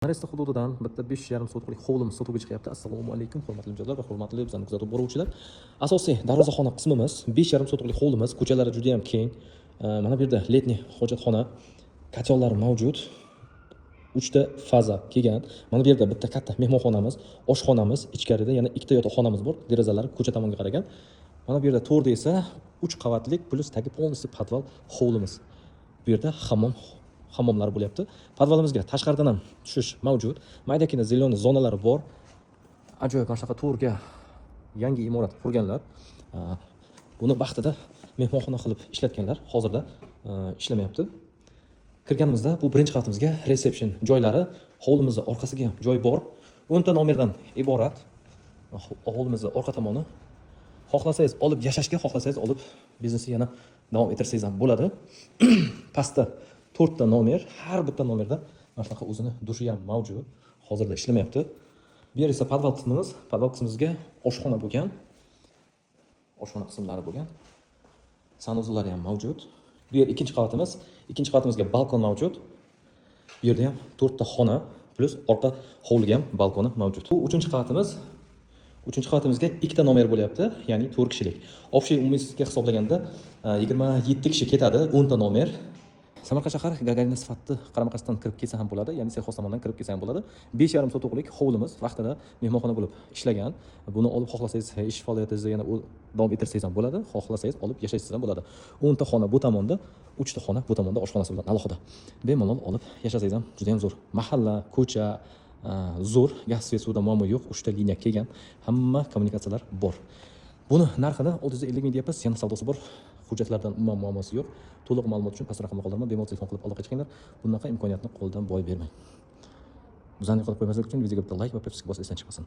Naresta hududidan bitta 5,5 sotixlik hovlimiz sotuvga chiqyapti. Assalomu alaykum, hurmatli mijozlar va hurmatli bizani kuzatib boruvchilar. Asosiy darvozaxona qismimiz 5,5 sotixlik hovlimiz, ko'chalari juda ham keng. Mana bu yerda letniy hojatxona, kotellar mavjud. 3 ta faza kelgan. Mana bu yerda bitta katta mehmonxonamiz, oshxonamiz, ichkarida yana 2 ta yotoqxonamiz bor. Derazalari ko'cha tomonga qaragan. Mana bu yerda to'rda esa 3 qavatlik plus tagi полностью podval hovlimiz. Bu yerda hammomlar bo'lyapti. Podvalimizga tashqaridan ham tushish mavjud. Maydagina zeleniy zonalari bor. Ajoyib mana shunaqa to'rga yangi imorat qurganlar. Buni vaqtida mehmonxona qilib ishlatganlar. Hozirda ishlamayapti. Kirganimizda bu birinchi qavatimizga reception joylari, hovlimizning orqasiga ham joy bor. 10 ta nomerdan iborat. Hovlimizning orqa tomoni. Xohlasangiz olib yashashga, xohlasangiz olib biznesni yana davom ettirsangiz ham bo'ladi. Pastda 4 ta nomer, har bitta nomerda mana shunaqa o'zini dushi ham mavjud. Hozirda ishlamayapti. Bu yer esa podval qismimiz. Podval qismimizga oshxona bo'lgan. Oshxona qismlari bo'lgan. Sanuzlari ham mavjud. Bu yer ikkinchi qavatimiz. Ikkinchi qavatimizga balkon mavjud. Bu yerda ham 4 ta xona plus orqa hovliga ham balkoni mavjud. Bu uchinchi qavatimiz. Uchinchi qavatimizga 2 ta nomer bo'lyapti, ya'ni 4 kishilik. Общий umumiysiga hisoblaganda 27 kishi ketadi, 10 ta nomer. Samarqand shahar Gagarin sifatida qaramaqasdan kirib kelsa ham bo'ladi, ya'ni sexoz tomonidan kirib kelsa ham bo'ladi. 5,5 sotixlik hovlimiz vaqtida mehmonxona bo'lib ishlagan. Buni olib xohlasangiz ish faoliyatingizni yana davom ettirsangiz ham bo'ladi, xohlasangiz olib yashaysiz ham bo'ladi. 10 ta xona bu tomonda, 3 ta xona bu tomonda oshxonasi bilan alohida. Bemalol olib yashasangiz ham juda ham zo'r. Mahalla, ko'cha zo'r, gaz va suvda muammo yo'q, 3 ta liniya kelgan, hamma kommunikatsiyalar bor. Buni narxini 650 ming deyapmiz, yana savdosi bor. Hujjatlardan umuman muammosi yo'q. To'liq ma'lumot uchun past raqamga qoldirman, bemalol telefon qilib aloqaga chiqinglar. Bunaqa imkoniyatni qo'ldan boy bermang. Bizani yo'qotib qo'ymaslik uchun videoga bitta like va podpiska bosib esdan chiqmasin.